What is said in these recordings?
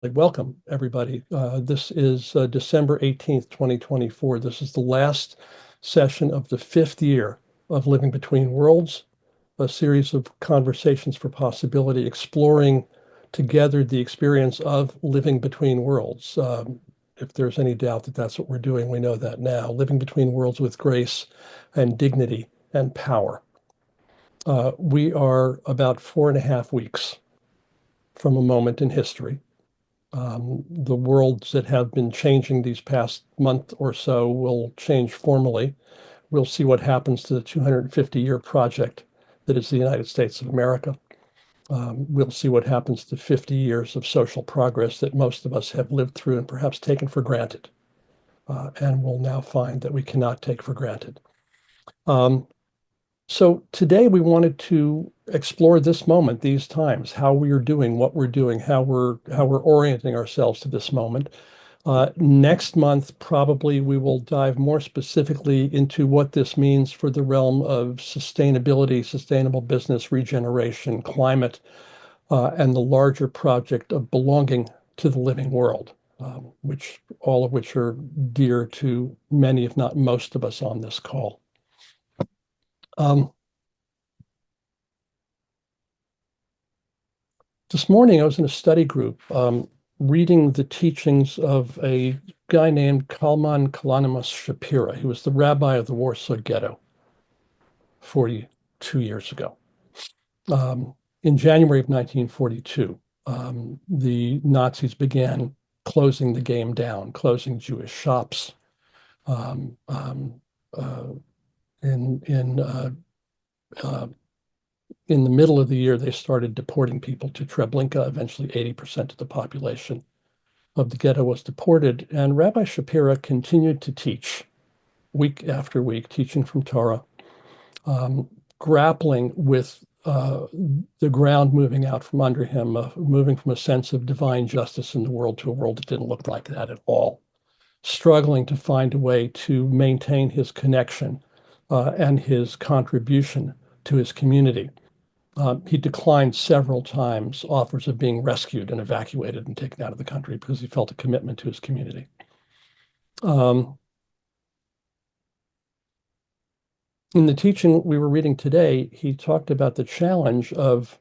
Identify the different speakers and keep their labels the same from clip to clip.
Speaker 1: Welcome, everybody. This is December 18th, 2024. This is the last session of the fifth year of Living Between Worlds, a series of conversations for possibility, exploring together the experience of living between worlds. If there's any doubt that that's what we're doing, we know that now. Living between worlds with grace and dignity and power. We are about 4.5 weeks from a moment in history. The worlds that have been changing these past month or so will change formally. We'll see what happens to the 250-year project that is the United States of America. We'll see what happens to 50 years of social progress that most of us have lived through and perhaps taken for granted. And we'll now find that we cannot take for granted. So today we wanted to explore this moment, these times, how we are doing, what we're doing, how we're orienting ourselves to this moment. Next month, probably we will dive more specifically into what this means for the realm of sustainability, sustainable business, regeneration, climate, and the larger project of belonging to the living world, all of which are dear to many, if not most of us on this call. This morning, I was in a study group reading the teachings of a guy named Kalman Kalanimus Shapira. He was the rabbi of the Warsaw Ghetto 42 years ago. In January of 1942, the Nazis began closing the game down, closing Jewish shops. In the middle of the year, they started deporting people to Treblinka. Eventually, 80% of the population of the ghetto was deported. And Rabbi Shapira continued to teach week after week, teaching from Torah, grappling with the ground moving out from under him, moving from a sense of divine justice in the world to a world that didn't look like that at all, struggling to find a way to maintain his connection and his contribution to his community. He declined several times offers of being rescued and evacuated and taken out of the country because he felt a commitment to his community. In the teaching we were reading today, he talked about the challenge of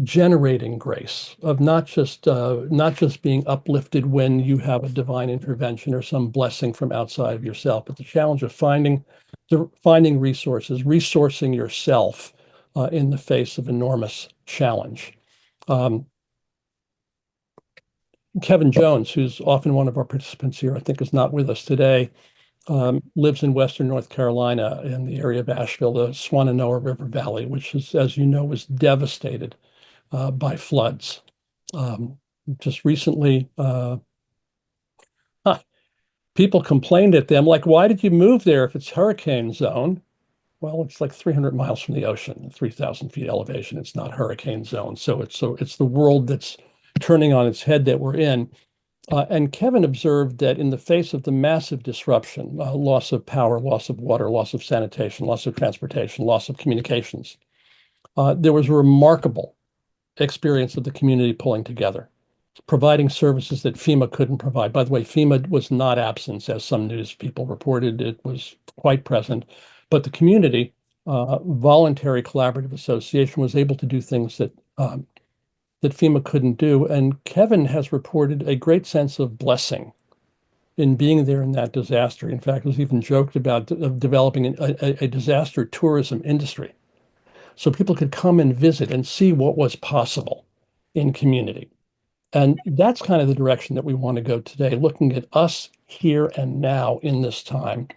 Speaker 1: generating grace, of not just being uplifted when you have a divine intervention or some blessing from outside of yourself, but the challenge of finding resources, resourcing yourself in the face of enormous challenge. Kevin Jones, who's often one of our participants here, I think is not with us today, lives in Western North Carolina in the area of Asheville, the Swananoa River Valley, which is, as you know, was devastated by floods. Just recently, people complained at them, like, why did you move there if it's hurricane zone? Well, it's like 300 miles from the ocean, 3,000 feet elevation. It's not hurricane zone. So it's the world that's turning on its head that we're in. And Kevin observed that in the face of the massive disruption, loss of power, loss of water, loss of sanitation, loss of transportation, loss of communications, there was a remarkable experience of the community pulling together, providing services that FEMA couldn't provide. By the way, FEMA was not absent, as some news people reported. It was quite present. But the community, voluntary collaborative association, was able to do things that FEMA couldn't do. And Kevin has reported a great sense of blessing in being there in that disaster. In fact, it was even joked about developing a disaster tourism industry, so people could come and visit and see what was possible in community. And that's kind of the direction that we want to go today, looking at us here and now in this time.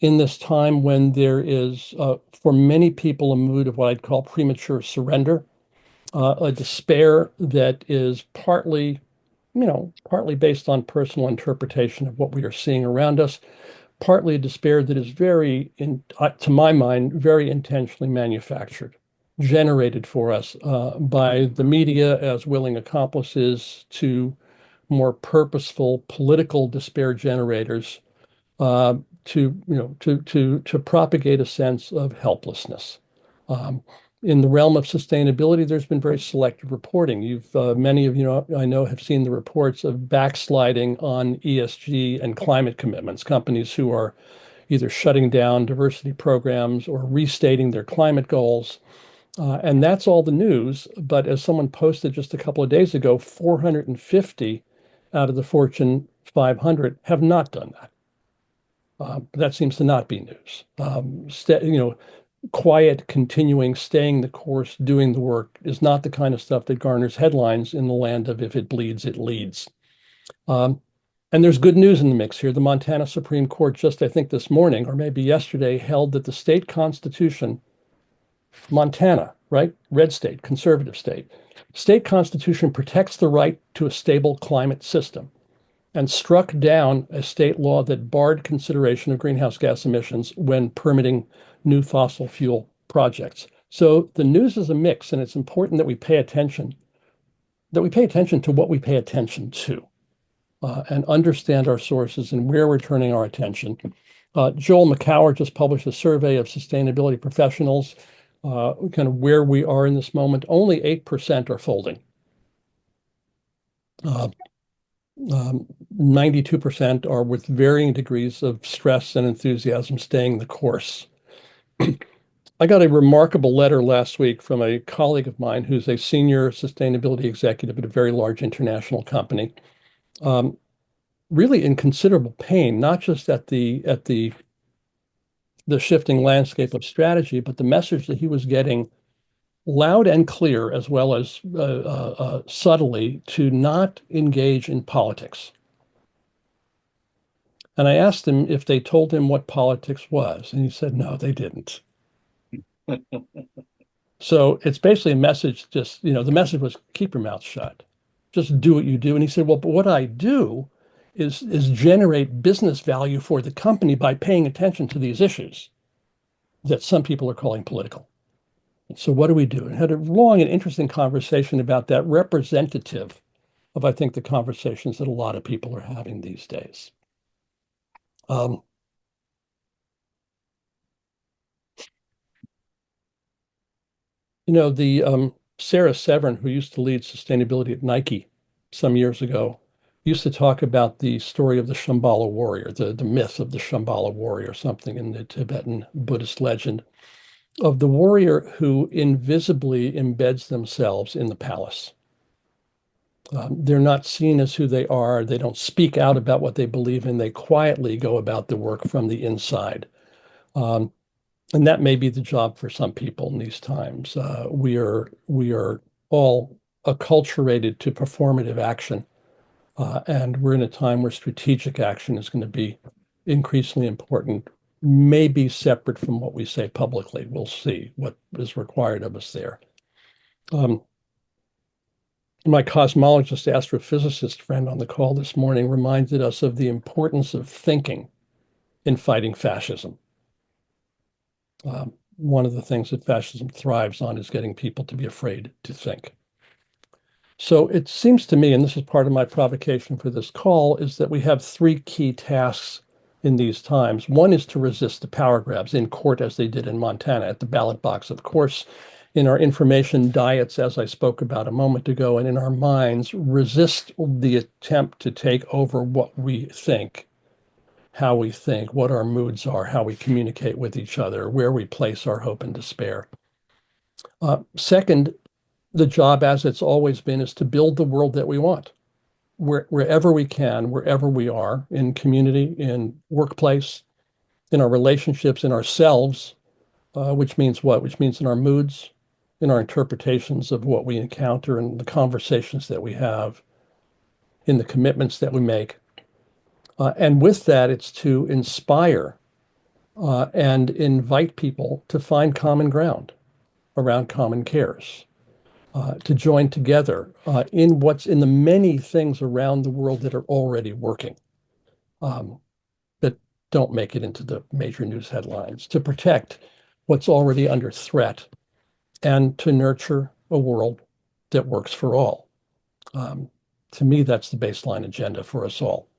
Speaker 1: In this time when there is, for many people, a mood of what I'd call premature surrender, a despair that is partly based on personal interpretation of what we are seeing around us, partly a despair that is to my mind, very intentionally manufactured, generated for us by the media as willing accomplices to more purposeful political despair generators to propagate a sense of helplessness. In the realm of sustainability, there's been very selective reporting. Many of you I know have seen the reports of backsliding on ESG and climate commitments, companies who are either shutting down diversity programs or restating their climate goals. And that's all the news. But as someone posted just a couple of days ago, 450 out of the Fortune 500 have not done that. That seems to not be news. Quiet, continuing, staying the course, doing the work is not the kind of stuff that garners headlines in the land of if it bleeds, it leads. And there's good news in the mix here. The Montana Supreme Court just, I think this morning or maybe yesterday, held that the state constitution, Montana, right? Red state, conservative state constitution protects the right to a stable climate system and struck down a state law that barred consideration of greenhouse gas emissions when permitting new fossil fuel projects. So the news is a mix, and it's important that we pay attention to what we pay attention to, and understand our sources and where we're turning our attention. Joel McCower just published a survey of sustainability professionals, kind of where we are in this moment. Only 8% are folding. 92% are with varying degrees of stress and enthusiasm staying the course. I got a remarkable letter last week from a colleague of mine who's a senior sustainability executive at a very large international company, really in considerable pain, not just at the shifting landscape of strategy, but the message that he was getting loud and clear, as well as subtly, to not engage in politics. And I asked him if they told him what politics was, and he said, no, they didn't. So it's basically a message, just, the message was keep your mouth shut. Just do what you do. And he said, well, but what I do is generate business value for the company by paying attention to these issues that some people are calling political. So what do we do? And had a long and interesting conversation about that, representative of, I think, the conversations that a lot of people are having these days. The Sarah Severn, who used to lead sustainability at Nike some years ago, used to talk about the story of the Shambhala warrior, the myth of the Shambhala warrior, something in the Tibetan Buddhist legend, of the warrior who invisibly embeds themselves in the palace. They're not seen as who they are. They don't speak out about what they believe in. They quietly go about the work from the inside. And that may be the job for some people in these times. We are all acculturated to performative action, and we're in a time where strategic action is going to be increasingly important, maybe separate from what we say publicly. We'll see what is required of us there. My cosmologist, astrophysicist friend on the call this morning reminded us of the importance of thinking in fighting fascism. One of the things that fascism thrives on is getting people to be afraid to think. So it seems to me, and this is part of my provocation for this call, is that we have three key tasks in these times. One is to resist the power grabs in court, as they did in Montana, at the ballot box, of course, in our information diets, as I spoke about a moment ago, and in our minds, resist the attempt to take over what we think, how we think, what our moods are, how we communicate with each other, where we place our hope and despair. Second, the job, as it's always been, is to build the world that we want, wherever we can, wherever we are, in community, in workplace, in our relationships, in ourselves, which means what? Which means in our moods, in our interpretations of what we encounter, and the conversations that we have, in the commitments that we make. And with that, it's to inspire and invite people to find common ground around common cares, to join together in what's in the many things around the world that are already working, that don't make it into the major news headlines, to protect what's already under threat, and to nurture a world that works for all. To me, that's the baseline agenda for us all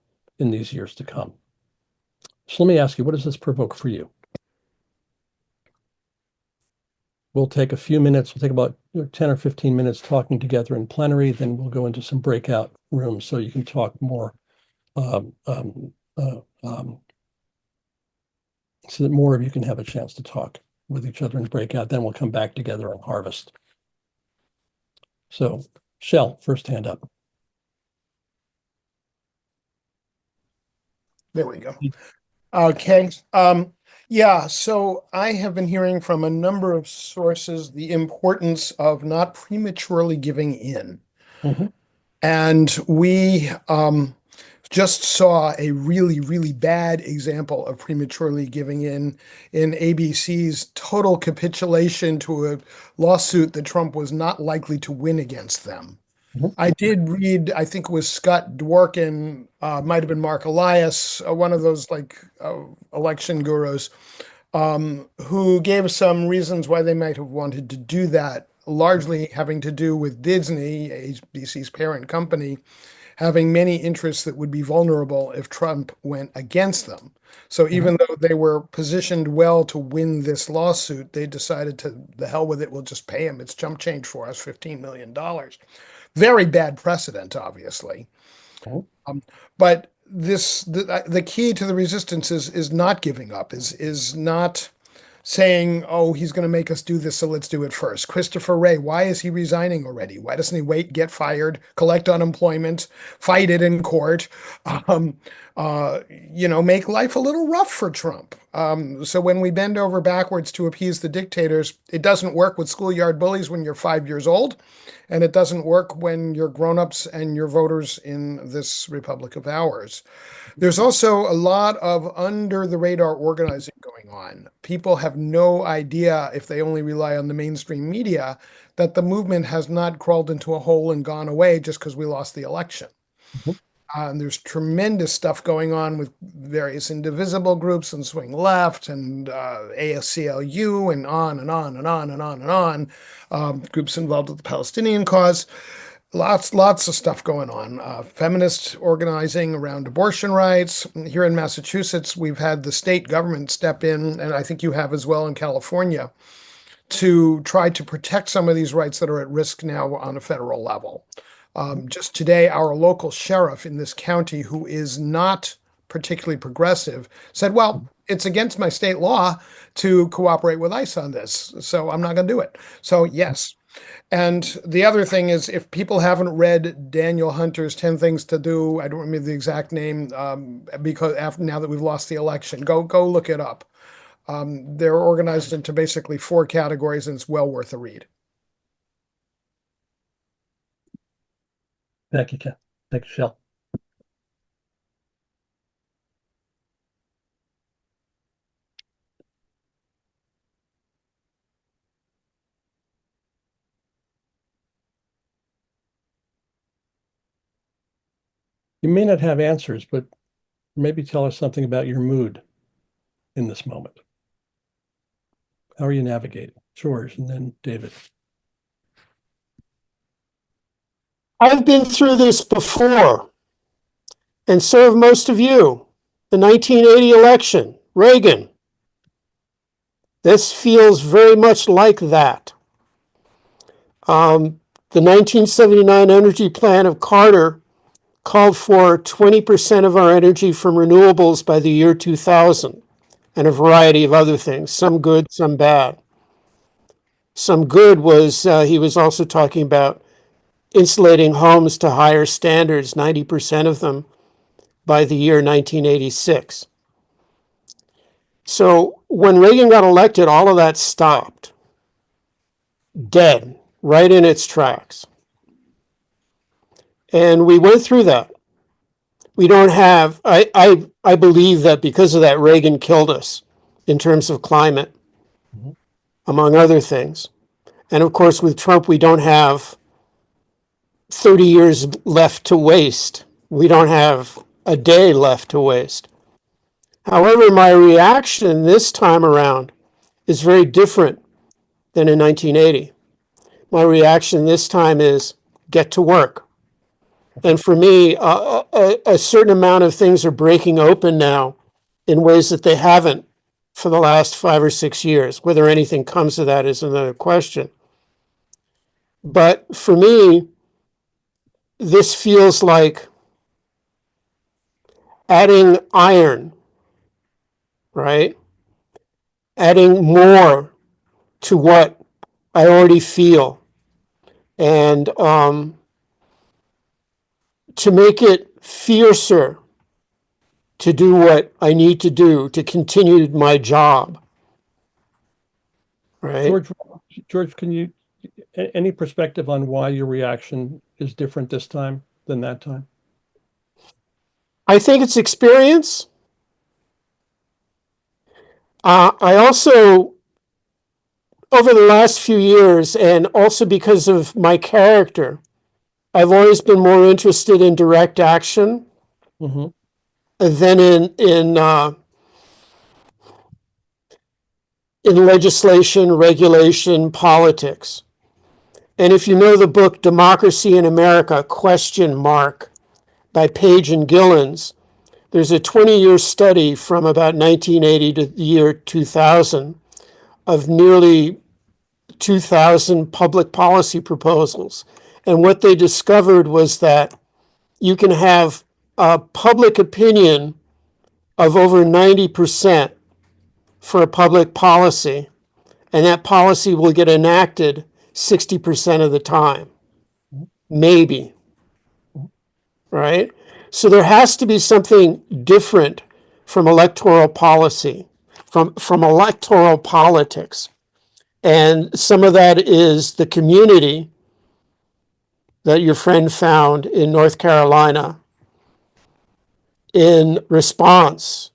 Speaker 1: in these years to come. So let me ask you, what does this provoke for you? we'll take a few minutes. We'll take about 10 or 15 minutes talking together in plenary. Then we'll go into some breakout rooms so you can talk more, so that more of you can have a chance to talk with each other in breakout. Then we'll come back together and harvest. So, Shell, first hand up.
Speaker 2: There we go. Okay. Yeah, so I have been hearing from a number of sources the importance of not prematurely giving in.
Speaker 1: Mhm.
Speaker 2: And we just saw a really, really bad example of prematurely giving in ABC's total capitulation to a lawsuit that Trump was not likely to win against them.
Speaker 1: Mhm.
Speaker 2: I did read, I think it was Scott Dworkin, might have been Mark Elias, one of those election gurus, who gave some reasons why they might have wanted to do that, largely having to do with Disney, ABC's parent company, having many interests that would be vulnerable if Trump went against them. So even though they were positioned well to win this lawsuit, they decided to the hell with it, we'll just pay him. It's chump change for us, $15 million. Very bad precedent, obviously.
Speaker 1: Mhm.
Speaker 2: But the key to the resistance is not giving up, is not saying, oh, he's going to make us do this, so let's do it first. Christopher Wray, why is he resigning already? Why doesn't he wait, get fired, collect unemployment, fight it in court, um, make life a little rough for Trump? So when we bend over backwards to appease the dictators, it doesn't work with schoolyard bullies when you're 5 years old, and it doesn't work when you're grown-ups and you're voters in this republic of ours. There's also a lot of under the radar organizing going on. People have no idea, if they only rely on the mainstream media, that the movement has not crawled into a hole and gone away just because we lost the election.
Speaker 1: Mhm.
Speaker 2: And there's tremendous stuff going on with various indivisible groups and Swing Left and ASCLU and on and on and on and on and on. Groups involved with the Palestinian cause. Lots of stuff going on. Feminist organizing around abortion rights. Here in Massachusetts, we've had the state government step in, and I think you have as well in California, to try to protect some of these rights that are at risk now on a federal level. Just today, our local sheriff in this county, who is not particularly progressive, said, well, it's against my state law to cooperate with ICE on this, so I'm not going to do it. So yes. And the other thing is, if people haven't read Daniel Hunter's 10 Things to Do, I don't remember the exact name, because now that we've lost the election, go look it up. They're organized into basically 4 categories, and it's well worth a read.
Speaker 1: Thank you, Ken. Thank you, Shell. You may not have answers, but maybe tell us something about your mood in this moment. How are you navigating? George, and then David.
Speaker 3: I've been through this before, and so have most of you. The 1980 election, Reagan. This feels very much like that. The 1979 energy plan of Carter called for 20% of our energy from renewables by the year 2000, and a variety of other things, some good, some bad. Some good was he was also talking about insulating homes to higher standards, 90% of them by the year 1986. So when Reagan got elected, all of that stopped. Dead, right in its tracks. And we went through that. We don't have, I believe that because of that, Reagan killed us in terms of climate, among other things. And of course, with Trump, we don't have 30 years left to waste. We don't have a day left to waste. However, my reaction this time around is very different than in 1980. My reaction this time is get to work. And for me, a certain amount of things are breaking open now in ways that they haven't for the last 5 or 6 years. Whether anything comes of that is another question. But for me, this feels like adding iron, right? Adding more to what I already feel. And to make it fiercer to do what I need to do to continue my job. Right?
Speaker 1: George, can you any perspective on why your reaction is different this time than that time?
Speaker 3: I think it's experience. I also, over the last few years, and also because of my character, I've always been more interested in direct action than in legislation, regulation, politics. And if you know the book Democracy in America, ? By Page and Gillens, there's a 20-year study from about 1980 to the year 2000 of nearly 2,000 public policy proposals. And what they discovered was that you can have a public opinion of over 90% for a public policy, and that policy will get enacted 60% of the time. Maybe. Right? So there has to be something different from electoral policy, from electoral politics. And some of that is the community that your friend found in North Carolina in response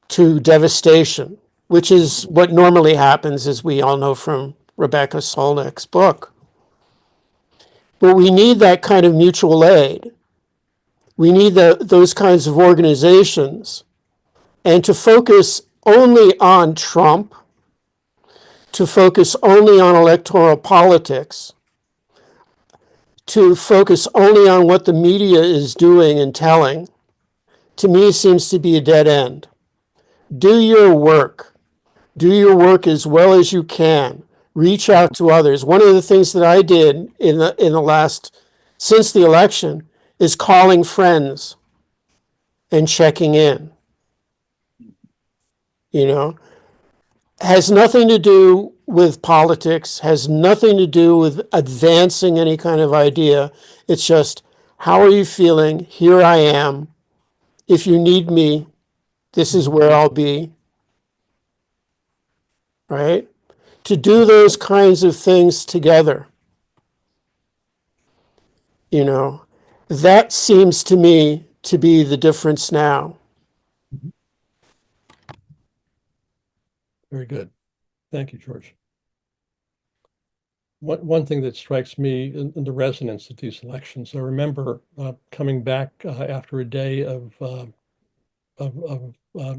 Speaker 3: to devastation, which is what normally happens, as we all know from Rebecca Solnit's book. But we need that kind of mutual aid. We need those kinds of organizations. And to focus only on Trump, to focus only on electoral politics, to focus only on what the media is doing and telling, to me seems to be a dead end. Do your work. Do your work as well as you can. Reach out to others. One of the things that I did since the election is calling friends and checking in. Has nothing to do with politics, has nothing to do with advancing any kind of idea. It's just, how are you feeling? Here I am. If you need me, this is where I'll be. Right? To do those kinds of things together, that seems to me to be the difference now.
Speaker 1: Very good. Thank you, George. One thing that strikes me in the resonance of these elections, I remember coming back after a day of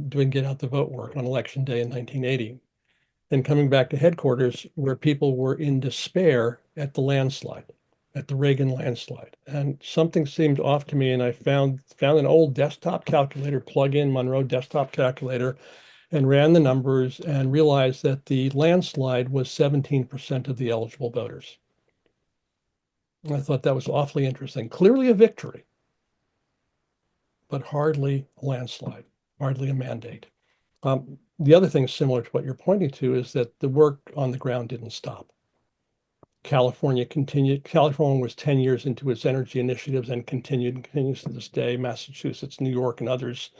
Speaker 1: doing get out the vote work on election day in 1980, and coming back to headquarters where people were in despair at the landslide, at the Reagan landslide. And something seemed off to me, and I found an old desktop calculator, plug-in Monroe desktop calculator, and ran the numbers and realized that the landslide was 17% of the eligible voters. And I thought that was awfully interesting. Clearly a victory, but hardly a landslide, hardly a mandate. The other thing similar to what you're pointing to is that the work on the ground didn't stop. California continued. California was 10 years into its energy initiatives and continues to this day. Massachusetts, New York, and others,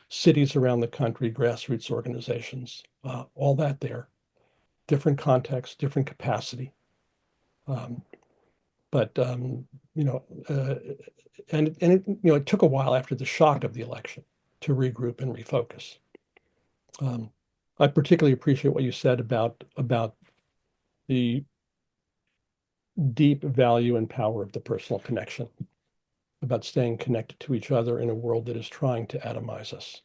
Speaker 1: cities around the country, grassroots organizations, all that there. Different context, different capacity. It took a while after the shock of the election to regroup and refocus. I particularly appreciate what you said about the deep value and power of the personal connection, about staying connected to each other in a world that is trying to atomize us.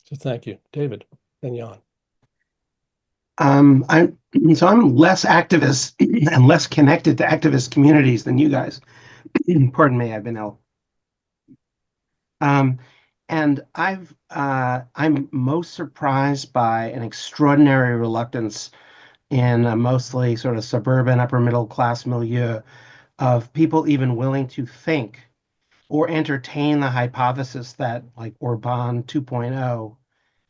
Speaker 1: So thank you, David and Jan.
Speaker 4: I'm less activist and less connected to activist communities than you guys. Pardon me, I've been ill. And And I'm most surprised by an extraordinary reluctance in a mostly sort of suburban upper middle class milieu of people even willing to think or entertain the hypothesis that like Orban 2.0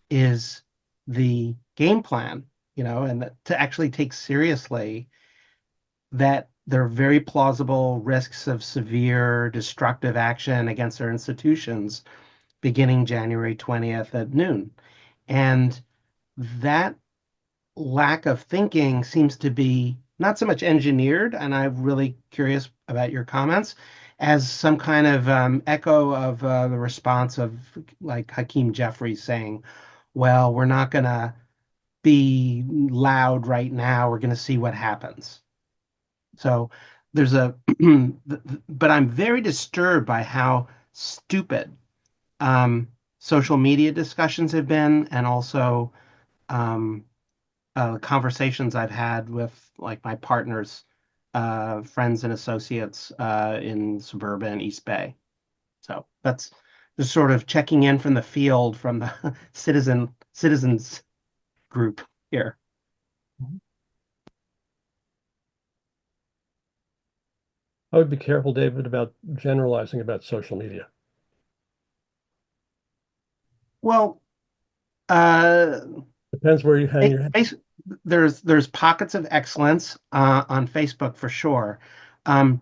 Speaker 4: is the game plan, and that to actually take seriously that there are very plausible risks of severe destructive action against our institutions beginning January 20th at noon. And that lack of thinking seems to be not so much engineered, and I'm really curious about your comments, as some kind of echo of the response of like Hakeem Jeffries saying, well, we're not going to be loud right now. We're going to see what happens. So there's but I'm very disturbed by how stupid social media discussions have been, and also um, conversations I've had with like my partner's friends and associates in suburban East Bay. So that's just sort of checking in from the field from the citizens group here.
Speaker 1: I would be careful, David, about generalizing about social media.
Speaker 4: Well,
Speaker 1: Depends where you hang your hat.
Speaker 4: there's pockets of excellence on Facebook for sure. Um,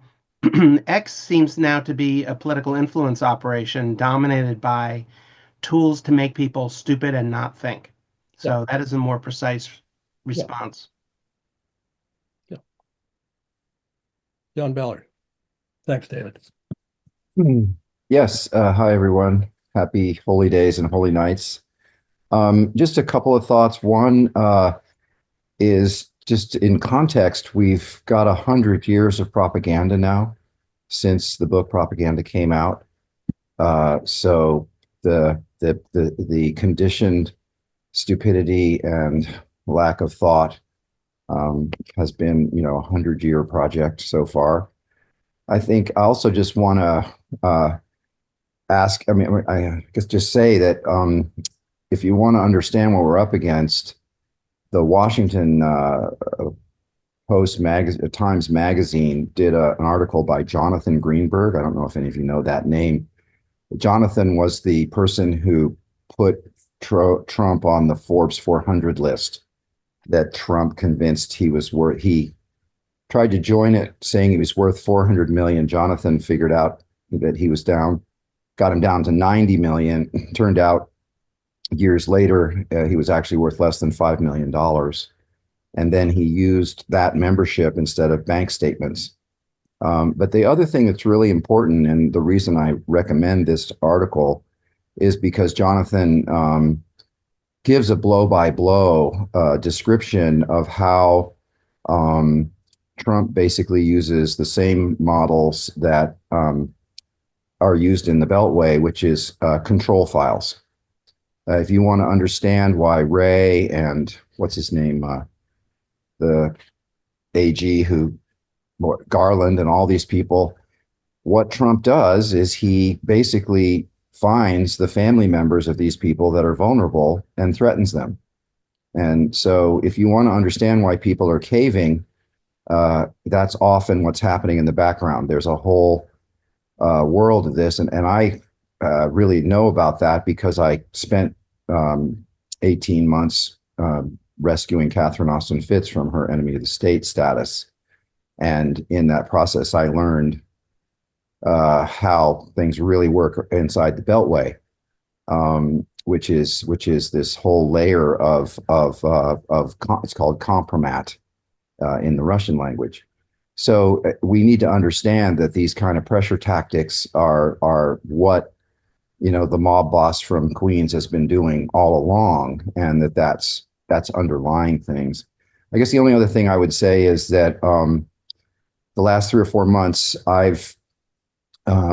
Speaker 4: X seems now to be a political influence operation dominated by tools to make people stupid and not think.
Speaker 1: Yeah.
Speaker 4: So that is a more precise
Speaker 1: Yeah.
Speaker 4: response.
Speaker 1: Yeah. John Ballard. Thanks, David.
Speaker 5: Yes. Hi, everyone. Happy holy days and holy nights. Just a couple of thoughts. One is just in context, we've got 100 years of propaganda now since the book Propaganda came out. So the conditioned stupidity and lack of thought has been, 100-year project so far. I think I also just want to ask, I guess just say that if you want to understand what we're up against, the Washington Times Magazine did an article by Jonathan Greenberg. I don't know if any of you know that name. Jonathan was the person who put Trump on the Forbes 400 list that Trump convinced he was worth. He tried to join it saying he was worth 400 million. Jonathan figured out that he was got him down to 90 million. Turned out years later, he was actually worth less than $5 million. And then he used that membership instead of bank statements. But the other thing that's really important, and the reason I recommend this article, is because Jonathan gives a blow-by-blow description of how Trump basically uses the same models that are used in the Beltway, which is control files. If you want to understand why Ray and what's his name, the AG Garland and all these people, what Trump does is he basically finds the family members of these people that are vulnerable and threatens them. And so if you want to understand why people are caving, that's often what's happening in the background. There's a whole world of this. And I really know about that because I spent 18 months rescuing Catherine Austin Fitts from her enemy of the state status. And in that process, I learned how things really work inside the Beltway, which is this whole layer of it's called compromat in the Russian language. So we need to understand that these kind of pressure tactics are what the mob boss from Queens has been doing all along, and that's underlying things. I guess the only other thing I would say is that the last 3 or 4 months, I've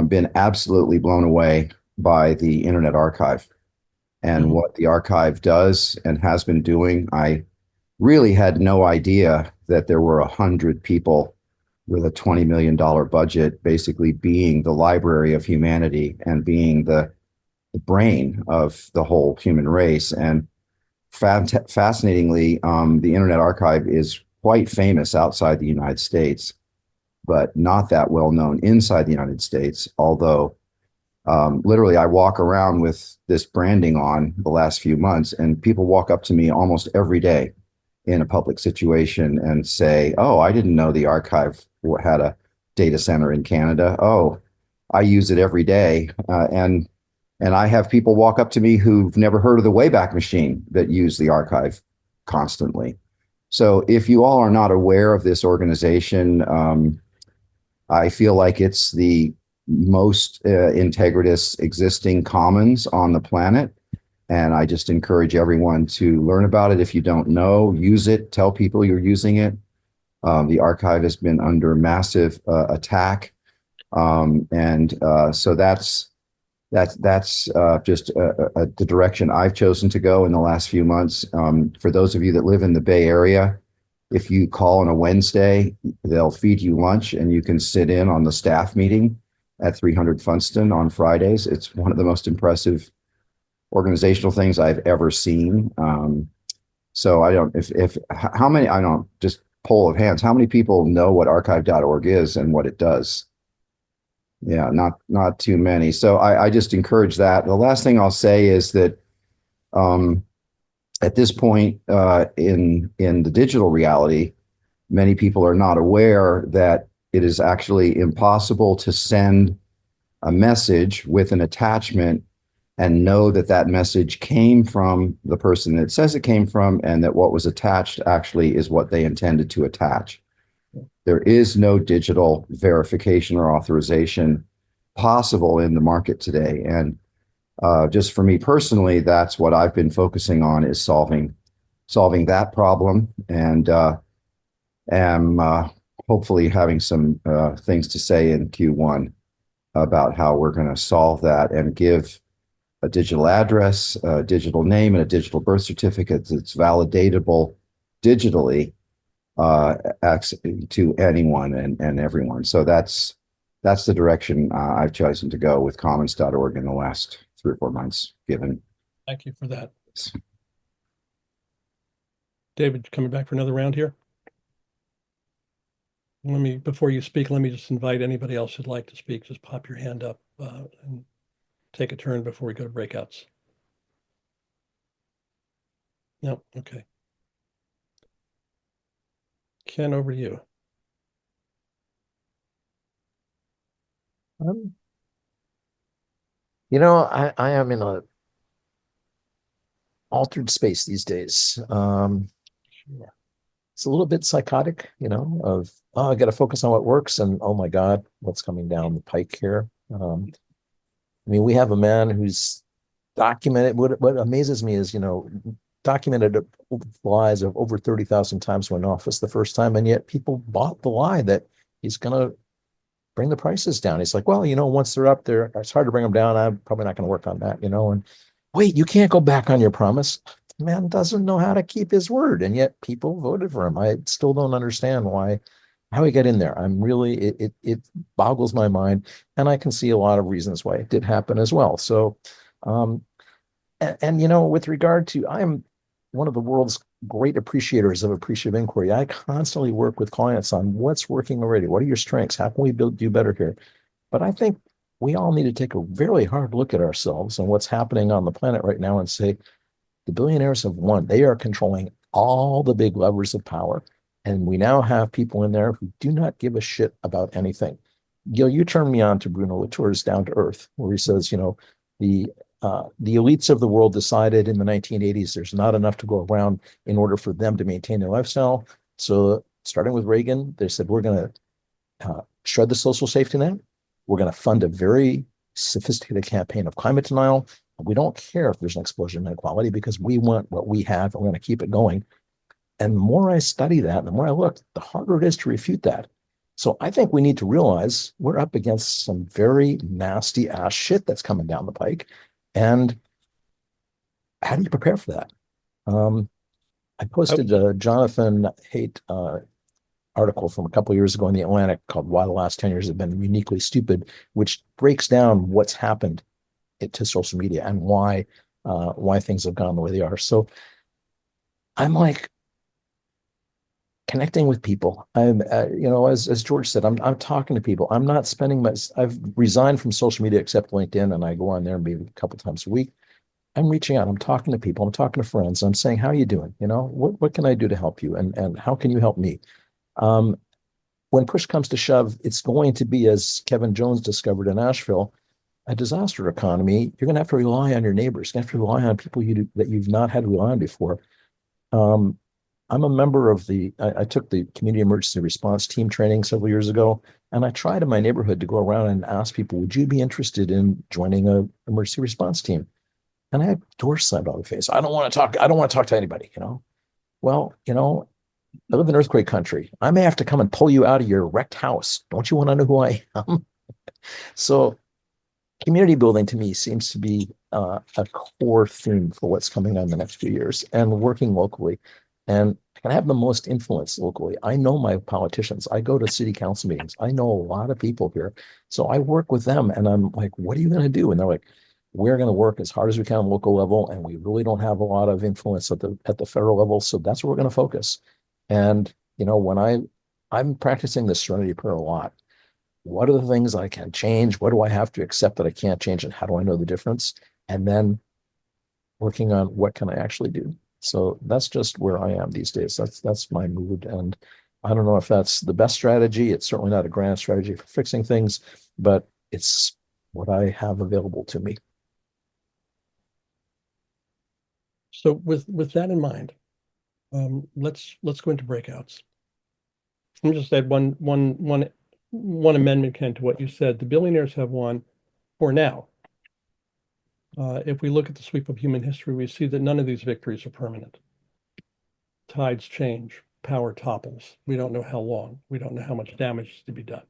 Speaker 5: been absolutely blown away by the Internet Archive and what the archive does and has been doing. I really had no idea that there were 100 people with a $20 million budget basically being the library of humanity and being the the brain of the whole human race. And fascinatingly, the Internet Archive is quite famous outside the United States, but not that well known inside the United States. Although literally, I walk around with this branding on the last few months, and people walk up to me almost every day in a public situation and say, "Oh, I didn't know the archive had a data center in Canada. Oh, I use it every day." And I have people walk up to me who've never heard of the Wayback Machine that use the archive constantly. So if you all are not aware of this organization, I feel like it's the most integritous existing commons on the planet. And I just encourage everyone to learn about it. If you don't know, use it, tell people you're using it. The archive has been under massive attack. So that's just the direction I've chosen to go in the last few months. For those of you that live in the Bay Area, if you call on a Wednesday, they'll feed you lunch and you can sit in on the staff meeting at 300 Funston on Fridays. It's one of the most impressive organizational things I've ever seen. So I don't, how many, I don't, just poll of hands, how many people know what archive.org is and what it does? Yeah, not too many. So I just encourage that. The last thing I'll say is that at this point in the digital reality, many people are not aware that it is actually impossible to send a message with an attachment and know that that message came from the person that it says it came from, and that what was attached actually is what they intended to attach. There is no digital verification or authorization possible in the market today. And just for me personally, that's what I've been focusing on, is solving that problem, and am hopefully having some things to say in Q1 about how we're going to solve that and give a digital address, a digital name, and a digital birth certificate that's validatable digitally to anyone and everyone. So that's the direction I've chosen to go with commons.org in the last 3 or 4 months, given.
Speaker 1: Thank you for that. David, coming back for another round here? Before you speak, let me just invite anybody else who'd like to speak. Just pop your hand up and take a turn before we go to breakouts. No, okay. Ken, over to you.
Speaker 6: I am in a altered space these days.
Speaker 1: Sure.
Speaker 6: It's a little bit psychotic, of, I got to focus on what works, and oh my God, what's coming down the pike here. We have a man who's documented. What amazes me is, documented lies of over 30,000 times when in office the first time, and yet people bought the lie that he's going to bring the prices down. He's like, well, once they're up there, it's hard to bring them down. I'm probably not going to work on that, and wait, you can't go back on your promise. The man doesn't know how to keep his word, and yet people voted for him. I still don't understand how he got in there. I'm really, it boggles my mind, and I can see a lot of reasons why it did happen as well. So, with regard to, I am one of the world's great appreciators of appreciative inquiry. I constantly work with clients on what's working already. What are your strengths? How can we do better here? But I think we all need to take a very hard look at ourselves and what's happening on the planet right now and say, the billionaires have won. They are controlling all the big levers of power. And we now have people in there who do not give a shit about anything. Gil, you turned me on to Bruno Latour's Down to Earth, where he says, the elites of the world decided in the 1980s there's not enough to go around in order for them to maintain their lifestyle. So starting with Reagan, they said, we're going to shred the social safety net. We're going to fund a very sophisticated campaign of climate denial. We don't care if there's an explosion in inequality because we want what we have, and we're going to keep it going. And the more I study that, the more I look, the harder it is to refute that. So I think we need to realize we're up against some very nasty ass shit that's coming down the pike. And how do you prepare for that? I posted a Jonathan Haidt article from a couple of years ago in the Atlantic called Why the Last 10 Years Have Been Uniquely Stupid, which breaks down what's happened it to social media and why things have gone the way they are. So I'm like connecting with people. I'm, as George said, I'm talking to people. I'm not spending I've resigned from social media except LinkedIn, and I go on there maybe a couple times a week. I'm reaching out. I'm talking to people. I'm talking to friends. I'm saying, how are you doing? What can I do to help you? And how can you help me? When push comes to shove, it's going to be, as Kevin Jones discovered in Asheville, a disaster economy. You're going to have to rely on your neighbors. You're going to have to rely on people that you've not had to rely on before. I'm a member of I took the community emergency response team training several years ago, and I tried in my neighborhood to go around and ask people, would you be interested in joining an emergency response team? And I had doors slammed on the face. I don't want to talk. I don't want to talk to anybody, Well, I live in earthquake country. I may have to come and pull you out of your wrecked house. Don't you want to know who I am? So community building to me seems to be a core theme for what's coming on the next few years, and working locally. And I can have the most influence locally. I know my politicians. I go to city council meetings. I know a lot of people here. So I work with them, and I'm like, what are you going to do? And they're like, we're going to work as hard as we can on local level, and we really don't have a lot of influence at the federal level. So that's where we're going to focus. And when I'm practicing the serenity prayer a lot. What are the things I can change? What do I have to accept that I can't change? And how do I know the difference? And then working on what can I actually do? So that's just where I am these days. That's my mood. And I don't know if that's the best strategy. It's certainly not a grand strategy for fixing things, but it's what I have available to me.
Speaker 1: So with that in mind, let's go into breakouts. Let me just add one amendment, Ken, to what you said. The billionaires have won for now. If we look at the sweep of human history, we see that none of these victories are permanent. Tides change, power topples. We don't know how long. We don't know how much damage is to be done.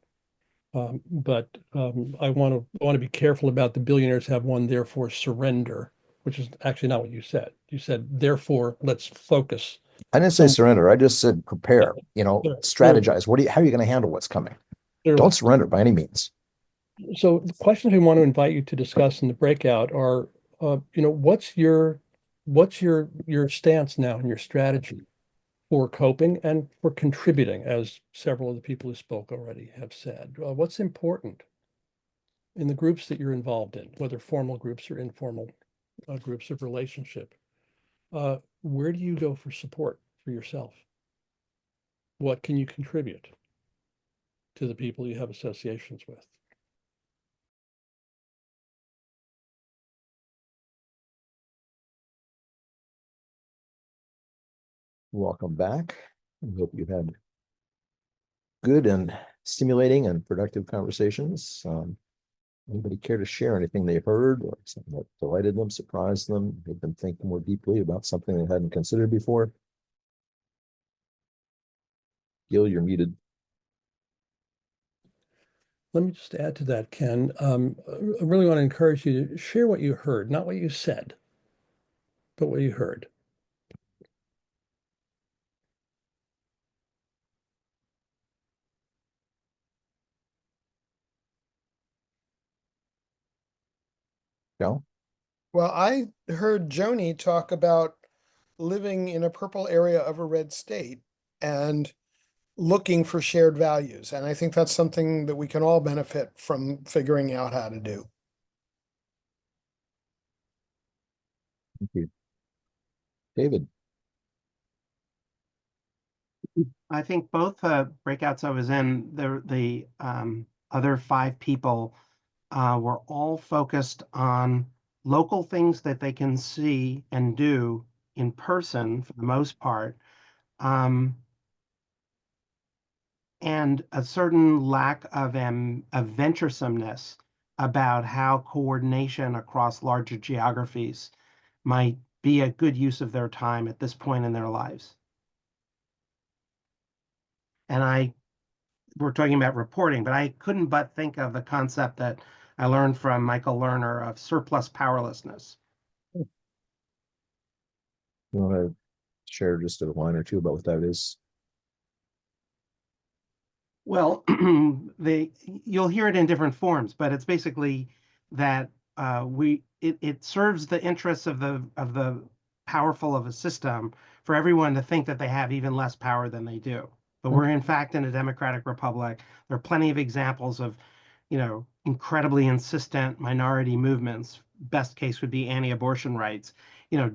Speaker 1: But I want to be careful about the billionaires have won, therefore surrender, which is actually not what you said. You said, therefore, let's focus.
Speaker 6: I didn't say surrender. I just said prepare, strategize. How are you going to handle what's coming? Don't surrender by any means.
Speaker 1: So the questions we want to invite you to discuss in the breakout are, what's your stance now and your strategy for coping and for contributing, as several of the people who spoke already have said. What's important in the groups that you're involved in, whether formal groups or informal groups of relationship? Where do you go for support for yourself? What can you contribute to the people you have associations with?
Speaker 6: Welcome back. I hope you had good and stimulating and productive conversations. Anybody care to share anything they heard or something that delighted them, surprised them, made them think more deeply about something they hadn't considered before? Gil, you're muted.
Speaker 1: Let me just add to that, Ken. I really want to encourage you to share what you heard, not what you said, but what you heard.
Speaker 6: Joe?
Speaker 2: Well, I heard Joni talk about living in a purple area of a red state and looking for shared values. And I think that's something that we can all benefit from figuring out how to do.
Speaker 6: Thank you. David?
Speaker 4: I think both breakouts I was in, the other 5 people were all focused on local things that they can see and do in person for the most part, and a certain lack of venturesomeness about how coordination across larger geographies might be a good use of their time at this point in their lives. And we're talking about reporting, but I couldn't but think of the concept that I learned from Michael Lerner of surplus powerlessness.
Speaker 6: You want to share just a line or two about what that is?
Speaker 4: Well, you'll hear it in different forms, but it's basically that it serves the interests of the powerful of a system for everyone to think that they have even less power than they do. But we're in fact in a democratic republic. There are plenty of examples of, incredibly insistent minority movements. Best case would be anti-abortion rights,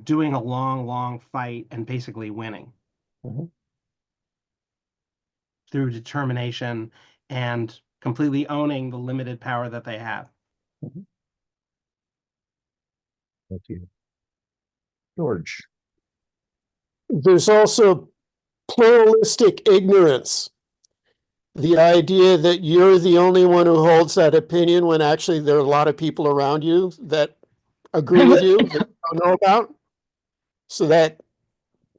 Speaker 4: doing a long, long fight and basically winning through determination and completely owning the limited power that they have.
Speaker 6: Thank you. George.
Speaker 3: There's also pluralistic ignorance. The idea that you're the only one who holds that opinion when actually there are a lot of people around you that agree with you that you don't know about. So that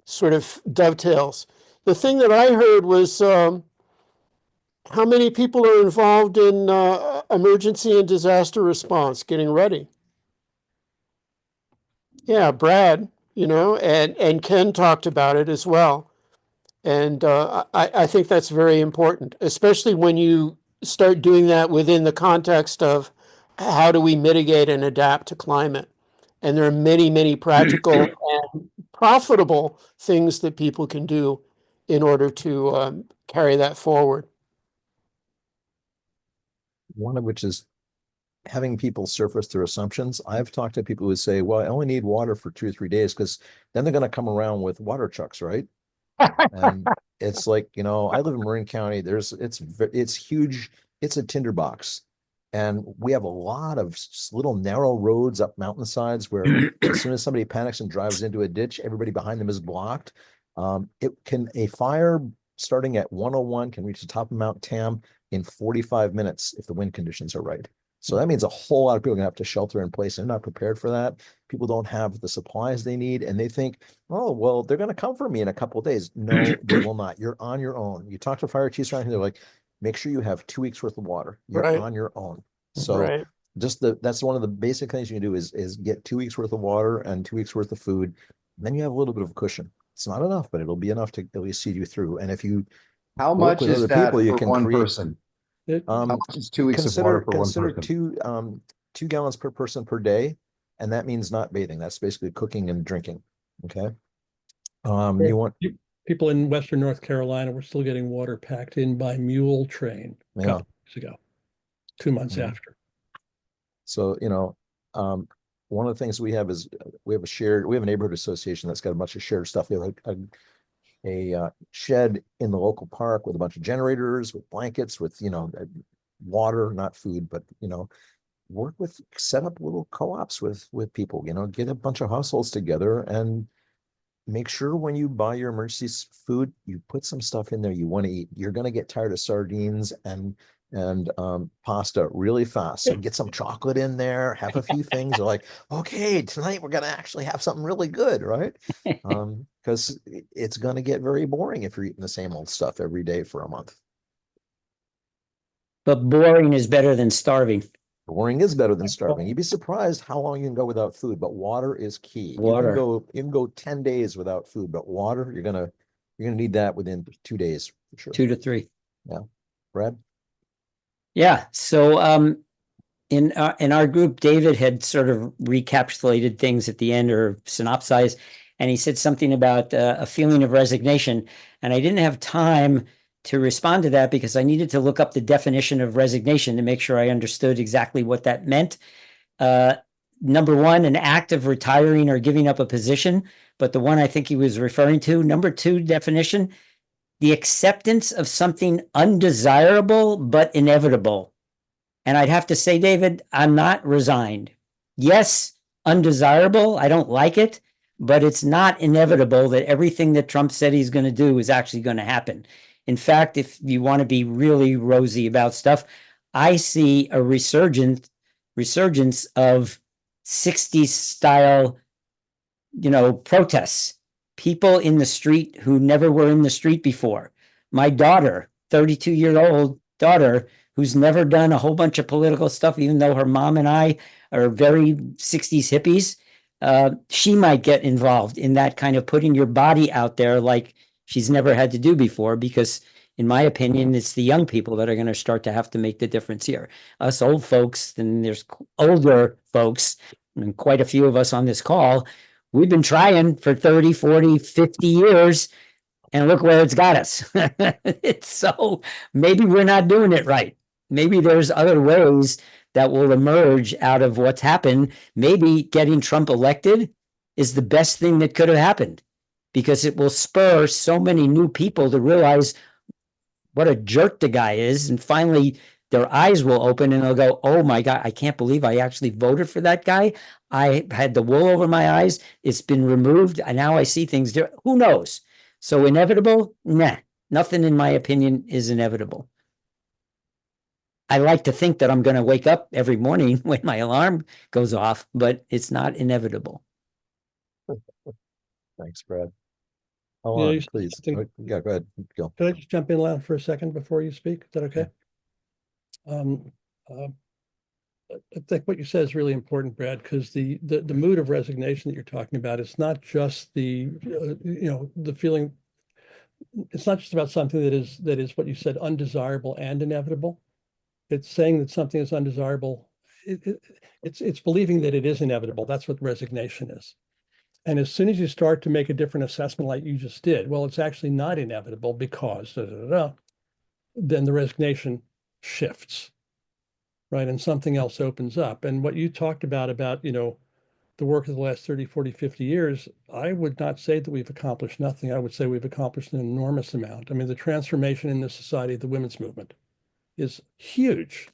Speaker 3: sort of dovetails. The thing that I heard was how many people are involved in emergency and disaster response, getting ready. Yeah, Brad, and Ken talked about it as well. And I think that's very important, especially when you start doing that within the context of how do we mitigate and adapt to climate. And there are many, many practical and profitable things that people can do in order to carry that forward.
Speaker 6: One of which is having people surface their assumptions. I've talked to people who say, well, I only need water for 2 or 3 days because then they're going to come around with water trucks, right? And it's like, I live in Marin County. It's huge. It's a tinderbox. And we have a lot of little narrow roads up mountainsides where as soon as somebody panics and drives into a ditch, everybody behind them is blocked. A fire starting at 101 can reach the top of Mount Tam in 45 minutes if the wind conditions are right. So that means a whole lot of people are going to have to shelter in place. They're not prepared for that. People don't have the supplies they need. And they think, oh, well, they're going to come for me in a couple of days. No, they will not. You're on your own. You talk to fire chiefs around here, they're like, make sure you have 2 weeks worth of water. You're
Speaker 3: Right.
Speaker 6: on your own. So that's one of the basic things you can do is get 2 weeks worth of water and 2 weeks worth of food. And then you have a little bit of a cushion. It's not enough, but it'll be enough to at least see you through. And if you
Speaker 5: How much is that for one person? How much is 2 weeks of water for one person?
Speaker 6: Consider 2 gallons per person per day, and that means not bathing. That's basically cooking and drinking. Okay. You want
Speaker 1: people in Western North Carolina were still getting water packed in by mule train a couple weeks ago, 2 months after.
Speaker 6: So, one of the things we have is we have a neighborhood association that's got a bunch of shared stuff. We have a shed in the local park with a bunch of generators, with blankets, with, water, not food, but, set up little co-ops with people, get a bunch of households together and make sure when you buy your emergency food, you put some stuff in there you want to eat. You're going to get tired of sardines and pasta really fast. So get some chocolate in there, have a few things. You're like, okay, tonight we're going to actually have something really good, right? Because it's going to get very boring if you're eating the same old stuff every day for a month.
Speaker 7: But boring is better than starving.
Speaker 6: Boring is better than starving. You'd be surprised how long you can go without food, but water is key.
Speaker 7: Water.
Speaker 6: You can go 10 days without food, but water, you're gonna need that within 2 days for sure.
Speaker 7: 2 to 3.
Speaker 6: Yeah. Brad?
Speaker 7: Yeah. So in our group, David had sort of recapitulated things at the end or synopsized, and he said something about a feeling of resignation. And I didn't have time to respond to that because I needed to look up the definition of resignation to make sure I understood exactly what that meant. Number one, an act of retiring or giving up a position, but the one I think he was referring to. Number two definition, the acceptance of something undesirable but inevitable. And I'd have to say, David, I'm not resigned. Yes, undesirable, I don't like it, but it's not inevitable that everything that Trump said he's going to do is actually going to happen. In fact, if you want to be really rosy about stuff, I see a resurgence of 60s style, protests. People in the street who never were in the street before. My daughter, 32-year-old daughter, who's never done a whole bunch of political stuff, even though her mom and I are very 60s hippies, she might get involved in that kind of putting your body out there like she's never had to do before, because in my opinion, it's the young people that are going to start to have to make the difference here. Us old folks, and there's older folks, and quite a few of us on this call, we've been trying for 30, 40, 50 years, and look where it's got us. So maybe we're not doing it right. Maybe there's other ways that will emerge out of what's happened. Maybe getting Trump elected is the best thing that could have happened, because it will spur so many new people to realize what a jerk the guy is. And finally, their eyes will open and they'll go, oh my God, I can't believe I actually voted for that guy. I had the wool over my eyes. It's been removed. And now I see things different. Who knows? So inevitable? Nah, nothing in my opinion is inevitable. I like to think that I'm going to wake up every morning when my alarm goes off, but it's not inevitable.
Speaker 6: Thanks, Brad.
Speaker 1: Yeah,
Speaker 6: Hold
Speaker 1: you
Speaker 6: on,
Speaker 1: said
Speaker 6: please.
Speaker 1: something-
Speaker 6: Yeah, go ahead, Gil.
Speaker 1: Can I just jump in loud for a second before you speak? Is that okay? I think what you said is really important, Brad, because the mood of resignation that you're talking about is not just the the feeling. It's not just about something that is what you said, undesirable and inevitable. It's saying that something is undesirable. It's believing that it is inevitable. That's what resignation is. And as soon as you start to make a different assessment like you just did, well, it's actually not inevitable because then the resignation shifts, right? And something else opens up. And what you talked about, the work of the last 30, 40, 50 years, I would not say that we've accomplished nothing. I would say we've accomplished an enormous amount. I mean, the transformation in the society of the women's movement is huge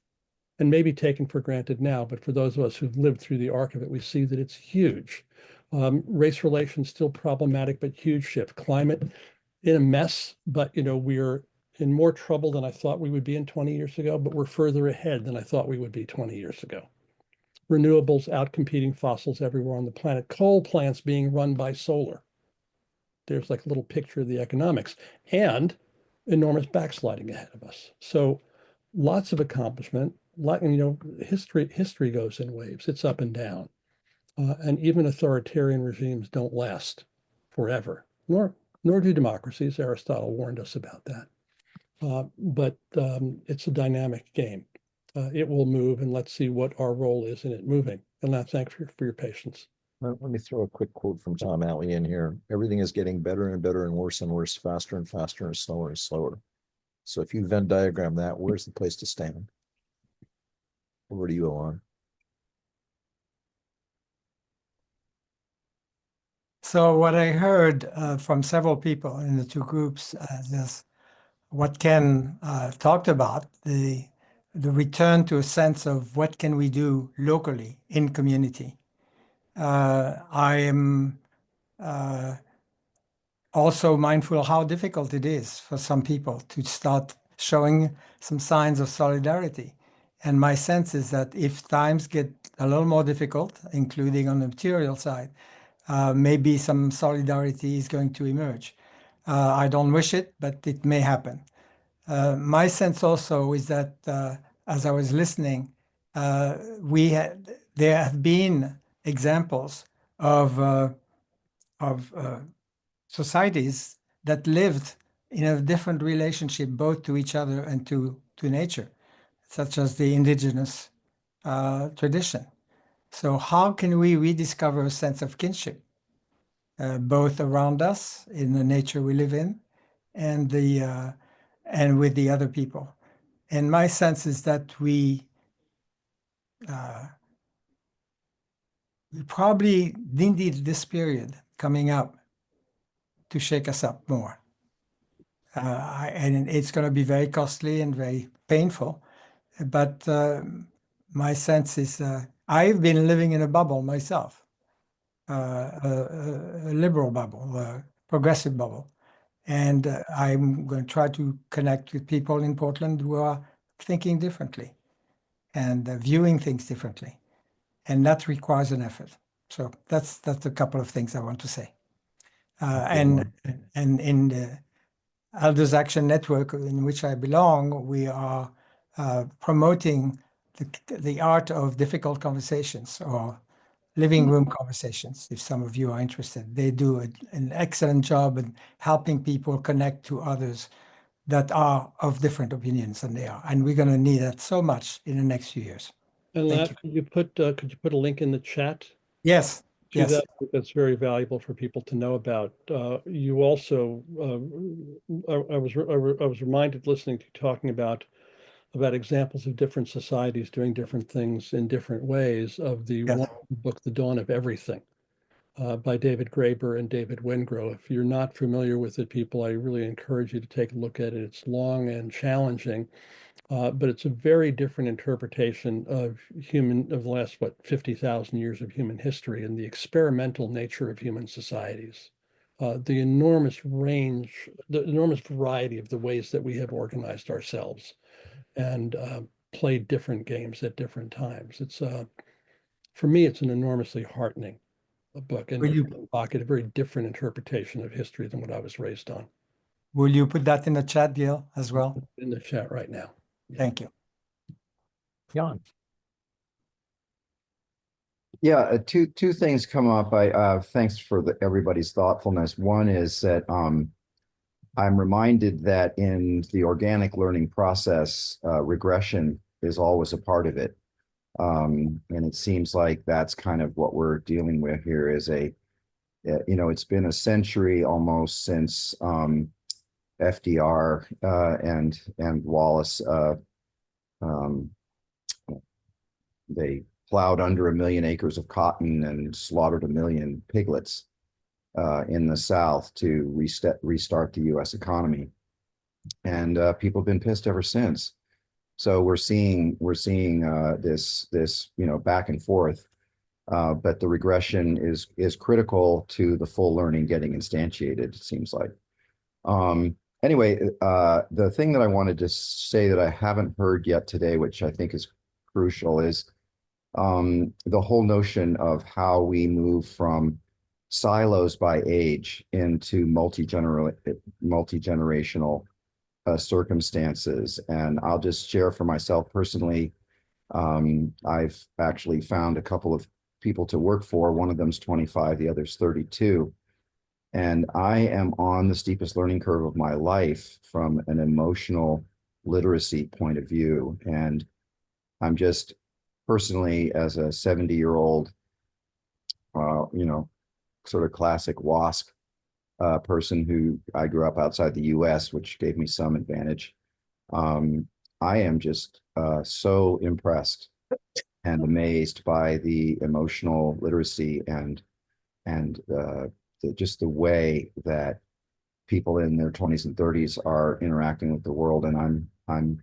Speaker 1: and maybe taken for granted now. But for those of us who've lived through the arc of it, we see that it's huge. Race relations still problematic, but huge shift. Climate in a mess, but we're in more trouble than I thought we would be in 20 years ago, but we're further ahead than I thought we would be 20 years ago. Renewables outcompeting fossils everywhere on the planet. Coal plants being run by solar. There's like a little picture of the economics, and enormous backsliding ahead of us. So lots of accomplishment. History goes in waves. It's up and down. And even authoritarian regimes don't last forever, nor do democracies. Aristotle warned us about that. But it's a dynamic game. It will move, and let's see what our role is in it moving. And I thank you for your patience.
Speaker 6: Let me throw a quick quote from Tom Alley in here. Everything is getting better and better and worse, faster and faster and slower and slower. So if you Venn diagram that, where's the place to stand? Over to you, Alon.
Speaker 8: So what I heard from several people in the two groups is what Ken talked about, the return to a sense of what can we do locally in community. I am also mindful of how difficult it is for some people to start showing some signs of solidarity. And my sense is that if times get a little more difficult, including on the material side, maybe some solidarity is going to emerge. I don't wish it, but it may happen. My sense also is that as I was listening, there have been examples of societies that lived in a different relationship both to each other and to nature, such as the indigenous tradition. So how can we rediscover a sense of kinship, both around us in the nature we live in and with the other people? And my sense is that we probably needed this period coming up to shake us up more. And it's going to be very costly and very painful. But my sense is I've been living in a bubble myself, a liberal bubble, a progressive bubble. And I'm going to try to connect with people in Portland who are thinking differently and viewing things differently. And that requires an effort. So that's a couple of things I want to say. And in the Elders Action Network, in which I belong, we are promoting the art of difficult conversations or living room conversations. If some of you are interested, they do an excellent job in helping people connect to others that are of different opinions than they are. And we're going to need that so much in the next few years.
Speaker 1: And
Speaker 8: Thank
Speaker 1: Lat, could you put a link in the chat
Speaker 8: Yes,
Speaker 1: to
Speaker 8: yes.
Speaker 1: that? That's very valuable for people to know about. You also, I was reminded listening to you talking about examples of different societies doing different things in different ways of the
Speaker 8: Yes.
Speaker 1: wonderful book, The Dawn of Everything, by David Graeber and David Wengrow. If you're not familiar with it, people, I really encourage you to take a look at it. It's long and challenging, but it's a very different interpretation of the last, 50,000 years of human history and the experimental nature of human societies. The enormous range, the enormous variety of the ways that we have organized ourselves and played different games at different times. It's for me, it's an enormously heartening book and a very different interpretation of history than what I was raised on.
Speaker 8: Will you put that in the chat, Gil, as well?
Speaker 1: In the chat right now. Yeah.
Speaker 8: Thank you.
Speaker 6: Jan.
Speaker 5: Yeah, two things come up. Thanks for everybody's thoughtfulness. One is that I'm reminded that in the organic learning process, regression is always a part of it. And it seems like that's kind of what we're dealing with here is it's been a century almost since FDR and Wallace, they plowed under 1 million acres of cotton and slaughtered 1 million piglets in the South to restart the U.S. economy, and people have been pissed ever since. So we're seeing this back and forth, but the regression is critical to the full learning getting instantiated. It seems like. Anyway, the thing that I wanted to say that I haven't heard yet today, which I think is crucial, is the whole notion of how we move from silos by age into multi-generational circumstances. And I'll just share for myself personally, I've actually found a couple of people to work for. One of them's 25, the other's 32. And I am on the steepest learning curve of my life from an emotional literacy point of view. And I'm just personally, as a 70-year-old, sort of classic WASP person who I grew up outside the US, which gave me some advantage. I am just so impressed and amazed by the emotional literacy and just the way that people in their 20s and 30s are interacting with the world. And I'm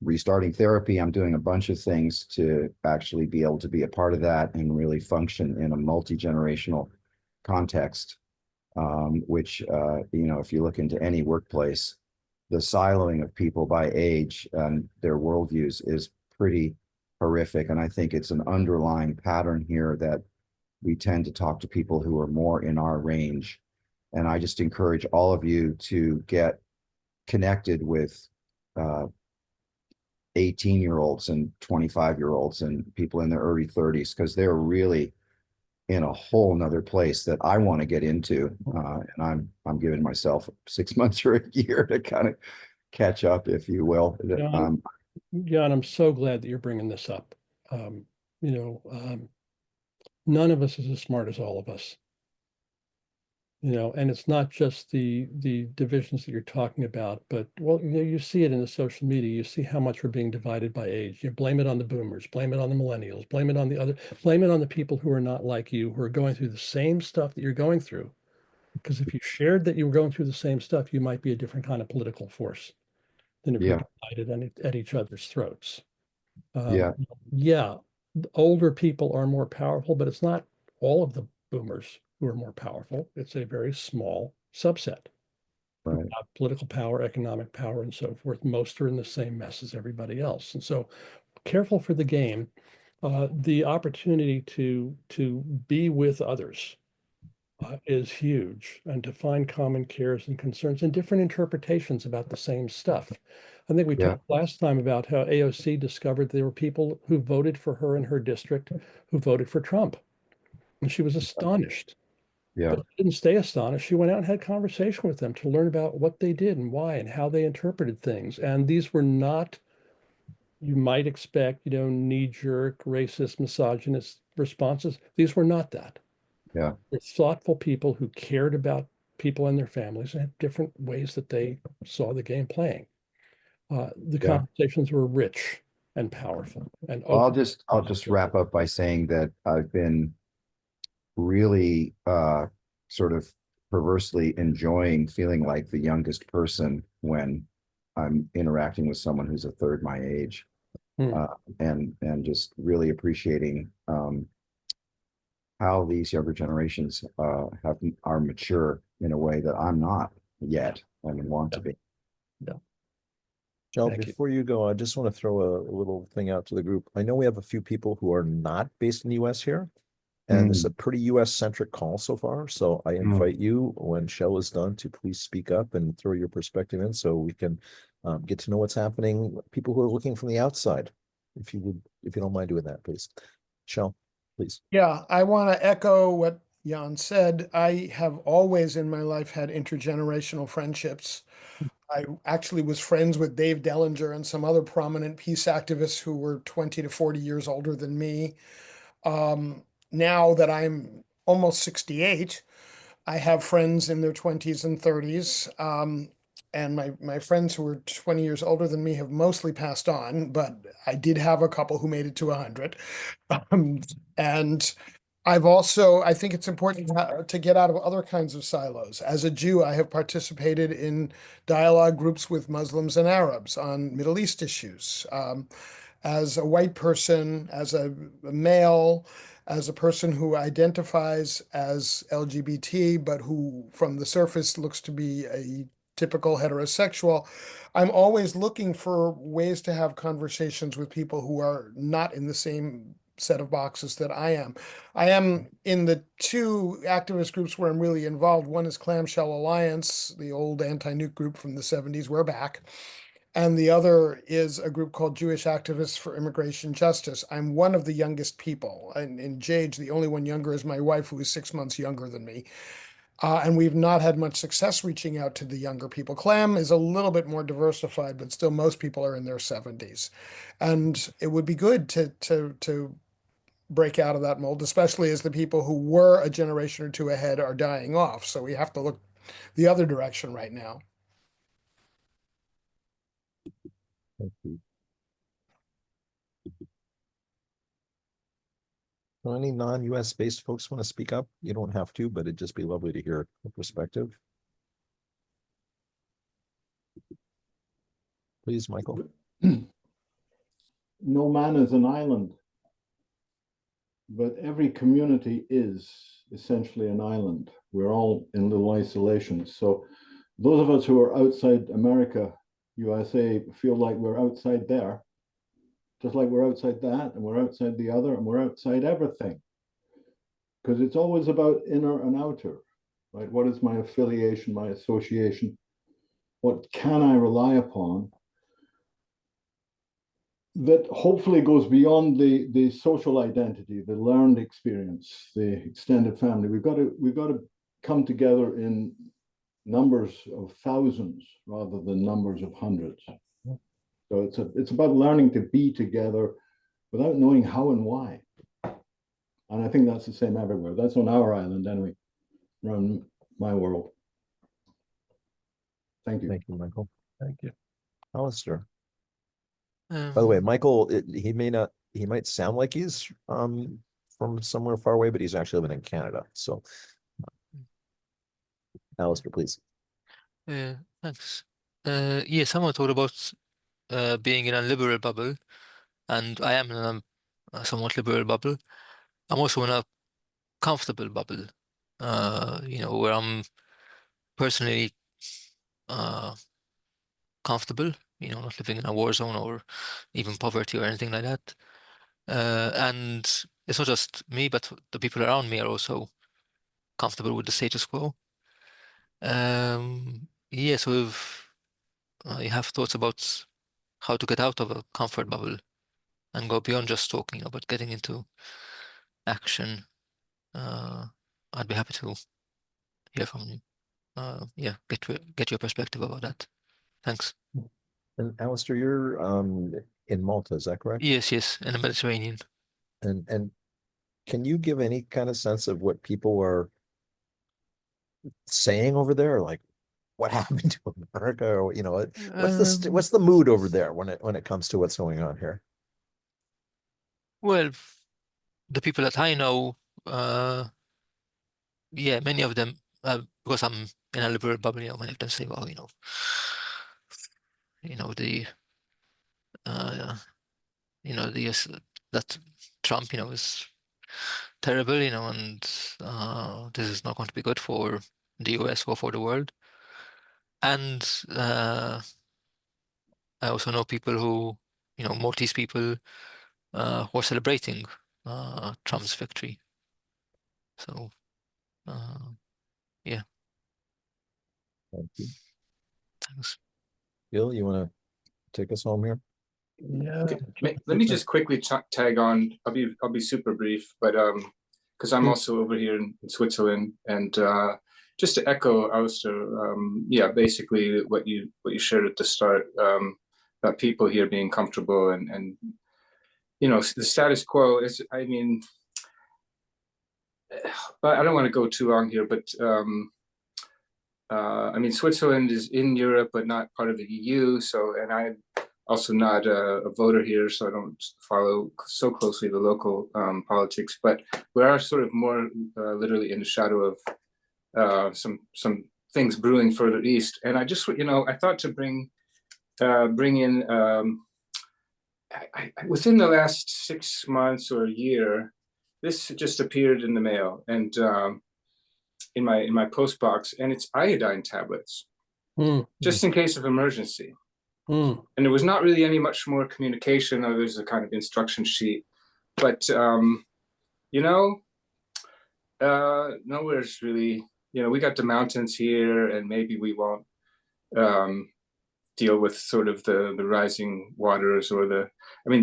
Speaker 5: restarting therapy. I'm doing a bunch of things to actually be able to be a part of that and really function in a multi-generational context, which, if you look into any workplace, the siloing of people by age and their worldviews is pretty horrific. And I think it's an underlying pattern here that we tend to talk to people who are more in our range. And I just encourage all of you to get connected with 18-year-olds and 25-year-olds and people in their early 30s, because they're really in a whole nother place that I want to get into. And I'm giving myself 6 months or a year to kind of catch up, if you will.
Speaker 1: Jan, I'm so glad that you're bringing this up. None of us is as smart as all of us. And it's not just the divisions that you're talking about, but you see it in the social media. You see how much we're being divided by age. You blame it on the boomers, blame it on the millennials, blame it on blame it on the people who are not like you, who are going through the same stuff that you're going through. Because if you shared that you were going through the same stuff, you might be a different kind of political force than if you're divided at each other's throats. Older people are more powerful, but it's not all of the boomers who are more powerful. It's a very small subset. Right. Political power, economic power, and so forth. Most are in the same mess as everybody else. And so careful for the game. The opportunity to be with others is huge, and to find common cares and concerns and different interpretations about the same stuff. I think we talked last time about how AOC discovered there were people who voted for her in her district who voted for Trump. And she was astonished
Speaker 5: Yeah.
Speaker 1: But she didn't stay astonished. She went out and had conversation with them to learn about what they did and why and how they interpreted things. And these were not, you might expect, knee-jerk, racist, misogynist responses. These were not that.
Speaker 5: Yeah.
Speaker 1: They're thoughtful people who cared about people and their families and had different ways that they saw the game playing. The
Speaker 5: Yeah.
Speaker 1: conversations were rich and powerful and
Speaker 5: Well,
Speaker 1: open.
Speaker 5: I'll just wrap up by saying that I've been really sort of perversely enjoying feeling like the youngest person when I'm interacting with someone who's a third my age,
Speaker 1: Hmm.
Speaker 5: and just really appreciating how these younger generations are mature in a way that I'm not yet and want to be.
Speaker 1: Yeah.
Speaker 6: Joe,
Speaker 1: Thank you.
Speaker 6: before you go, I just want to throw a little thing out to the group. I know we have a few people who are not based in the US here, and this is a pretty US centric call so far. So I invite you, when Shell is done, to please speak up and throw your perspective in so we can get to know what's happening. People who are looking from the outside, if you don't mind doing that, please. Shell, please.
Speaker 2: Yeah, I want to echo what Jan said. I have always in my life had intergenerational friendships. I actually was friends with Dave Dellinger and some other prominent peace activists who were 20 to 40 years older than me. Now that I'm almost 68, I have friends in their 20s and 30s. And my friends who were 20 years older than me have mostly passed on, but I did have a couple who made it to 100. And I think it's important to get out of other kinds of silos. As a Jew, I have participated in dialogue groups with Muslims and Arabs on Middle East issues. As a white person, as a male, as a person who identifies as LGBT, but who from the surface looks to be a typical heterosexual, I'm always looking for ways to have conversations with people who are not in the same set of boxes that I am. I am in the two activist groups where I'm really involved. One is Clamshell Alliance, the old anti-nuke group from the 70s. We're back. And the other is a group called Jewish Activists for Immigration Justice. I'm one of the youngest people. And in JAGE, the only one younger is my wife, who is 6 months younger than me. And we've not had much success reaching out to the younger people. Clam is a little bit more diversified, but still most people are in their 70s. And it would be good to break out of that mold, especially as the people who were a generation or two ahead are dying off. So we have to look the other direction right now.
Speaker 6: Thank you. So any non-US based folks want to speak up? You don't have to, but it'd just be lovely to hear a perspective. Please, Michael.
Speaker 9: No man is an island, but every community is essentially an island. We're all in little isolations. So those of us who are outside America, USA, feel like we're outside there, just like we're outside that, and we're outside the other, and we're outside everything. Because it's always about inner and outer, right? What is my affiliation, my association? What can I rely upon that hopefully goes beyond the social identity, the learned experience, the extended family? We've got to come together in numbers of thousands rather than numbers of hundreds. So it's about learning to be together without knowing how and why. And I think that's the same everywhere. That's on our island anyway, around my world. Thank you.
Speaker 6: Thank you, Michael.
Speaker 1: Thank you.
Speaker 6: Alistair. By the way, Michael, he might sound like he's from somewhere far away, but he's actually living in Canada. So, Alistair, please.
Speaker 10: Thanks. Yeah, someone talked about being in a liberal bubble, and I am in a somewhat liberal bubble. I'm also in a comfortable bubble, where I'm personally comfortable, not living in a war zone or even poverty or anything like that. And it's not just me, but the people around me are also comfortable with the status quo. Yeah, so if you have thoughts about how to get out of a comfort bubble and go beyond just talking, but getting into action, I'd be happy to hear from you. Yeah, get your perspective about that. Thanks.
Speaker 6: And Alistair, you're in Malta, is that correct?
Speaker 10: Yes, in the Mediterranean.
Speaker 6: And can you give any kind of sense of what people are saying over there? Like what happened to America? Or, what's the mood over there when it comes to what's going on here?
Speaker 10: Well, the people that I know, yeah, many of them, because I'm in a liberal bubble, many of them say, well, the that Trump, is terrible, and this is not going to be good for the US or for the world. And I also know people who, Maltese people, who are celebrating Trump's victory. So, yeah.
Speaker 6: Thank you.
Speaker 10: Thanks.
Speaker 6: Gil, you want to take us home here?
Speaker 1: Yeah.
Speaker 11: Okay. Let me just quickly tag on. I'll be super brief, but because I'm also over here in Switzerland, and just to echo Alistair, yeah, basically what you shared at the start, about people here being comfortable and the status quo is. I mean, I don't want to go too long here, but I mean, Switzerland is in Europe, but not part of the EU. So, and I'm also not a voter here, so I don't follow so closely the local politics. But we are sort of more literally in the shadow of some things brewing further east. And I just, I thought to bring in within the last 6 months or a year, this just appeared in the mail and in my post box, and it's iodine tablets, just in case of emergency. And there was not really any much more communication. There's a kind of instruction sheet, but nowhere's really, we got the mountains here, and maybe we won't deal with sort of the rising waters or the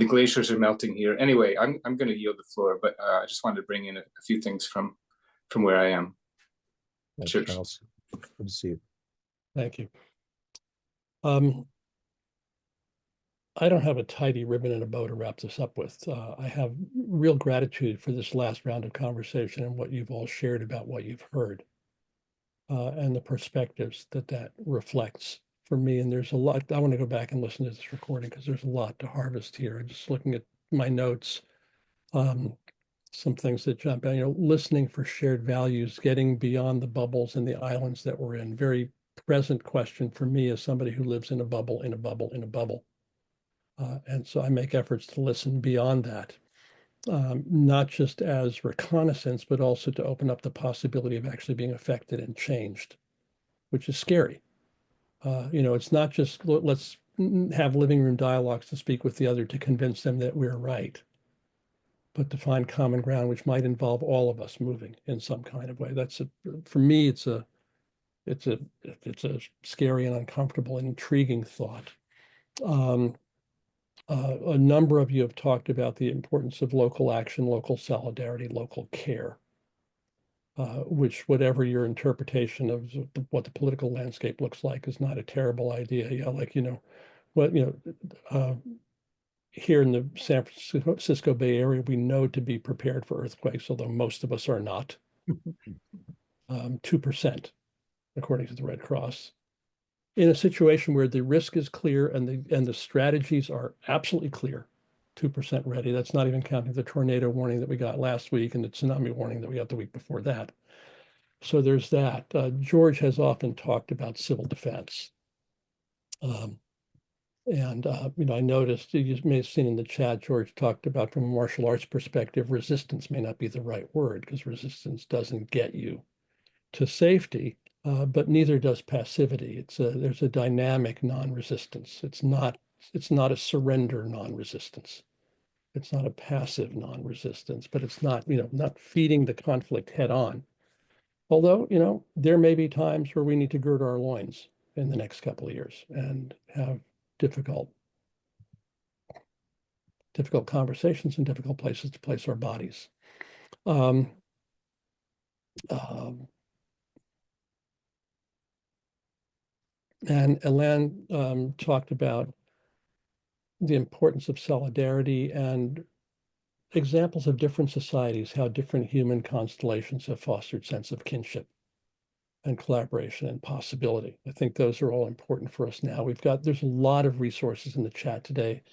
Speaker 11: glaciers are melting here. Anyway, I'm going to yield the floor, but I just wanted to bring in a few things from where I am.
Speaker 6: Thanks,
Speaker 11: Cheers.
Speaker 6: Charles. Good to see you.
Speaker 1: Thank you. I don't have a tidy ribbon and a bow to wrap this up with. I have real gratitude for this last round of conversation and what you've all shared about what you've heard, and the perspectives that reflects for me. And there's a lot. I want to go back and listen to this recording because there's a lot to harvest here. Just looking at my notes, some things that jump out, listening for shared values, getting beyond the bubbles and the islands that we're in. Very present question for me as somebody who lives in a bubble, in a bubble, in a bubble. And so I make efforts to listen beyond that, not just as reconnaissance, but also to open up the possibility of actually being affected and changed, which is scary. It's not just let's have living room dialogues to speak with the other to convince them that we're right, but to find common ground, which might involve all of us moving in some kind of way. For me, it's a scary and uncomfortable and intriguing thought. A number of you have talked about the importance of local action, local solidarity, local care, which, whatever your interpretation of what the political landscape looks like, is not a terrible idea. Here in the San Francisco Bay Area, we know to be prepared for earthquakes, although most of us are not. 2%, according to the Red Cross. In a situation where the risk is clear and the strategies are absolutely clear, 2% ready. That's not even counting the tornado warning that we got last week and the tsunami warning that we got the week before that. So there's that. George has often talked about civil defense. I noticed, you may have seen in the chat, George talked about, from a martial arts perspective, resistance may not be the right word because resistance doesn't get you to safety. But neither does passivity. There's a dynamic non-resistance. It's not a surrender non-resistance. It's not a passive non-resistance, but it's not feeding the conflict head on. Although, there may be times where we need to gird our loins in the next couple of years and have difficult conversations and difficult places to place our bodies. And Alain talked about the importance of solidarity and examples of different societies, how different human constellations have fostered sense of kinship and collaboration and possibility. I think those are all important for us now. There's a lot of resources in the chat today.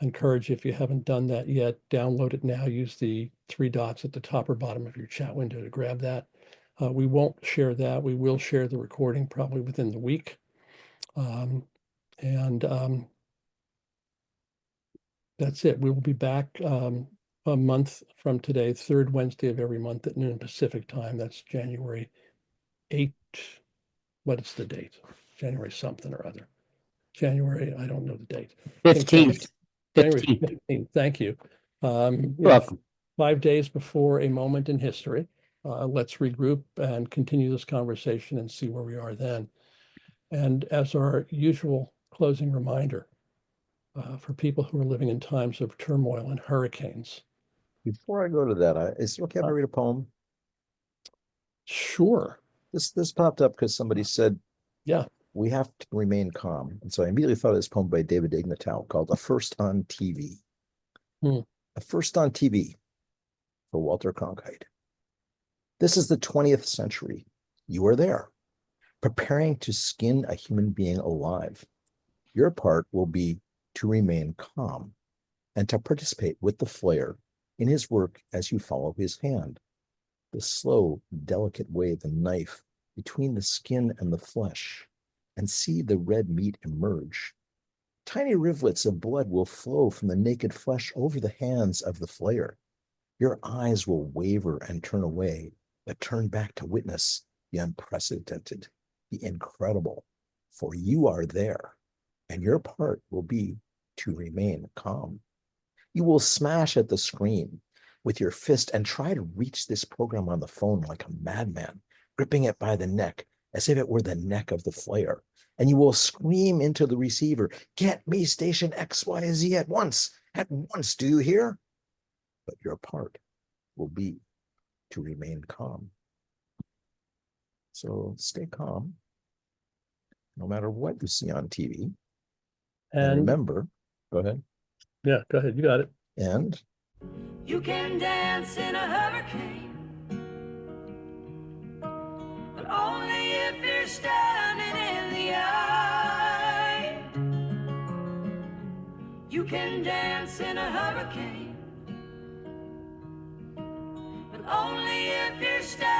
Speaker 1: I encourage you, if you haven't done that yet, download it now. Use the 3 dots at the top or bottom of your chat window to grab that. We won't share that. We will share the recording probably within the week. That's it. We will be back a month from today, 3rd Wednesday of every month at noon Pacific time. That's January 8th. What is the date? January something or other. January, I don't know the date.
Speaker 7: 15th.
Speaker 1: January
Speaker 7: 15th.
Speaker 1: 15th. Thank you.
Speaker 7: You're welcome.
Speaker 1: 5 days before a moment in history. Let's regroup and continue this conversation and see where we are then. And as our usual closing reminder, for people who are living in times of turmoil and hurricanes.
Speaker 6: Before I go to that, is it okay if I read a poem?
Speaker 1: Sure.
Speaker 6: This popped up because somebody said,
Speaker 1: yeah,
Speaker 6: we have to remain calm. And so I immediately thought of this poem by David Ignatow called A First on TV. A First on TV for Walter Cronkite. This is the 20th century. You are there, preparing to skin a human being alive. Your part will be to remain calm and to participate with the flayer in his work as you follow his hand. The slow, delicate way the knife between the skin and the flesh, and see the red meat emerge. Tiny rivulets of blood will flow from the naked flesh over the hands of the flayer. Your eyes will waver and turn away, but turn back to witness the unprecedented, the incredible, for you are there, and your part will be to remain calm. You will smash at the screen with your fist and try to reach this program on the phone like a madman, gripping it by the neck as if it were the neck of the flayer. And you will scream into the receiver, get me station XYZ at once, do you hear? But your part will be to remain calm. So stay calm, no matter what you see on TV. And remember, go ahead.
Speaker 1: Yeah, go ahead. You got it.
Speaker 6: And
Speaker 12: you can dance in a hurricane, but only if you're standing in the eye. You can dance in a hurricane, but only if you're standing